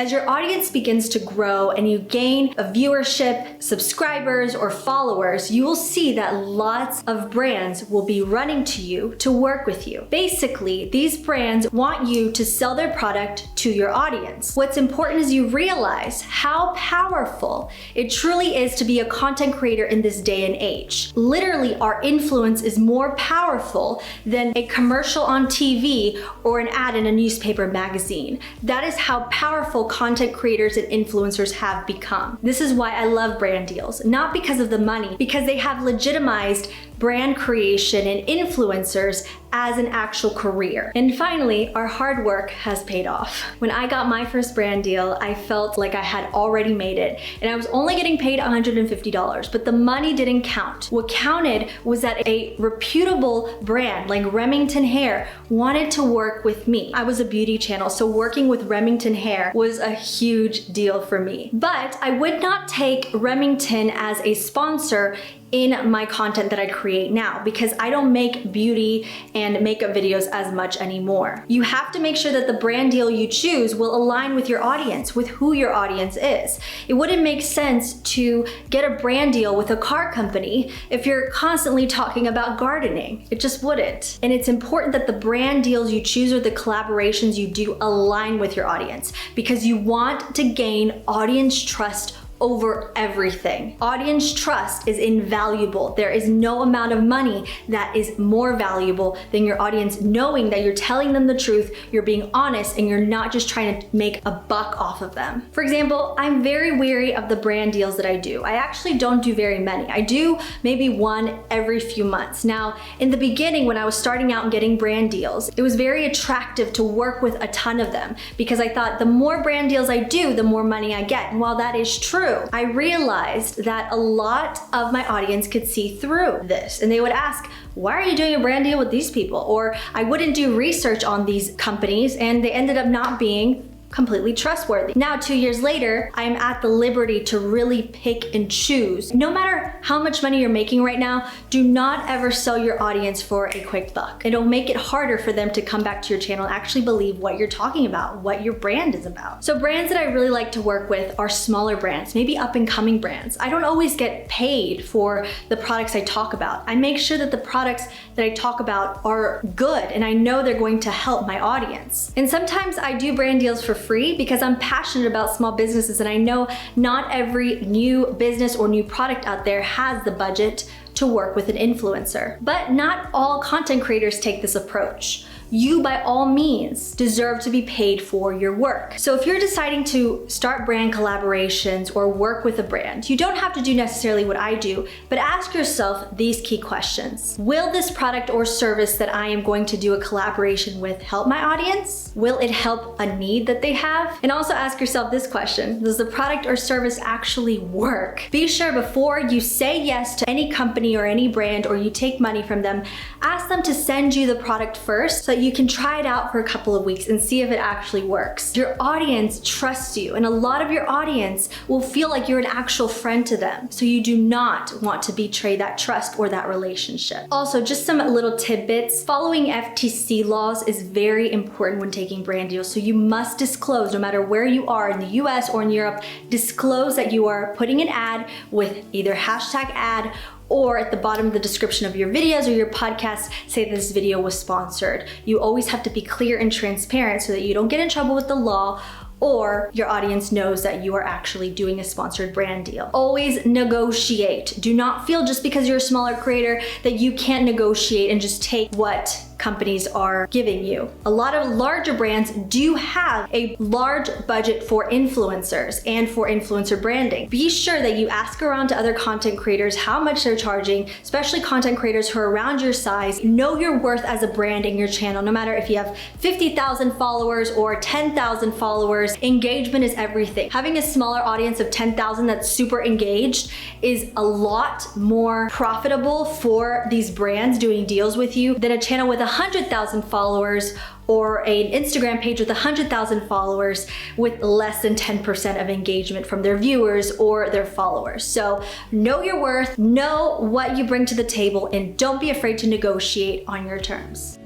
As your audience begins to grow and you gain a viewership, subscribers, or followers, you will see that lots of brands will be running to you to work with you. Basically, these brands want you to sell their product to your audience. What's important is you realize how powerful it truly is to be a content creator in this day and age. Literally, our influence is more powerful than a commercial on TV or an ad in a newspaper magazine. That is how powerful content creators and influencers have become. This is why I love brand deals, not because of the money, because they have legitimized brand creation and influencers as an actual career. And finally, our hard work has paid off. When I got my first brand deal, I felt like I had already made it, and I was only getting paid $150, but the money didn't count. What counted was that a reputable brand like Remington Hair wanted to work with me. I was a beauty channel, so working with Remington Hair was a huge deal for me. But I would not take Remington as a sponsor in my content that I create now, because I don't make beauty and makeup videos as much anymore. You have to make sure that the brand deal you choose will align with your audience, with who your audience is. It wouldn't make sense to get a brand deal with a car company if you're constantly talking about gardening. It just wouldn't. And it's important that the brand deals you choose or the collaborations you do align with your audience, because you want to gain audience trust over everything. Audience trust is invaluable. There is no amount of money that is more valuable than your audience knowing that you're telling them the truth, you're being honest, and you're not just trying to make a buck off of them. For example, I'm very wary of the brand deals that I do. I actually don't do very many. I do maybe one every few months. Now, in the beginning, when I was starting out and getting brand deals, it was very attractive to work with a ton of them, because I thought the more brand deals I do, the more money I get. And while that is true, I realized that a lot of my audience could see through this, and they would ask, why are you doing a brand deal with these people? Or I wouldn't do research on these companies, and they ended up not being completely trustworthy. Now, 2 years later, I'm at the liberty to really pick and choose. No matter how much money you're making right now, do not ever sell your audience for a quick buck. It'll make it harder for them to come back to your channel and actually believe what you're talking about, what your brand is about. So brands that I really like to work with are smaller brands, maybe up and coming brands. I don't always get paid for the products I talk about. I make sure that the products that I talk about are good, and I know they're going to help my audience. And sometimes I do brand deals for free because I'm passionate about small businesses, and I know not every new business or new product out there has the budget to work with an influencer. But not all content creators take this approach. You, by all means, deserve to be paid for your work. So if you're deciding to start brand collaborations or work with a brand, you don't have to do necessarily what I do, but ask yourself these key questions. Will this product or service that I am going to do a collaboration with help my audience? Will it help a need that they have? And also ask yourself this question: does the product or service actually work? Be sure before you say yes to any company or any brand, or you take money from them, ask them to send you the product first so that you can try it out for a couple of weeks and see if it actually works. Your audience trusts you, and a lot of your audience will feel like you're an actual friend to them. So you do not want to betray that trust or that relationship. Also, just some little tidbits. Following FTC laws is very important when taking brand deals. So you must disclose, no matter where you are in the US or in Europe, disclose that you are putting an ad with either #ad, or at the bottom of the description of your videos or your podcast, say this video was sponsored. You always have to be clear and transparent so that you don't get in trouble with the law, or your audience knows that you are actually doing a sponsored brand deal. Always negotiate. Do not feel just because you're a smaller creator that you can't negotiate and just take what companies are giving you. A lot of larger brands do have a large budget for influencers and for influencer branding. Be sure that you ask around to other content creators how much they're charging, especially content creators who are around your size. Know your worth as a brand in your channel, no matter if you have 50,000 followers or 10,000 followers. Engagement is everything. Having a smaller audience of 10,000 that's super engaged is a lot more profitable for these brands doing deals with you than a channel with 100,000 followers or an Instagram page with 100,000 followers with less than 10% of engagement from their viewers or their followers. So know your worth, know what you bring to the table, and don't be afraid to negotiate on your terms.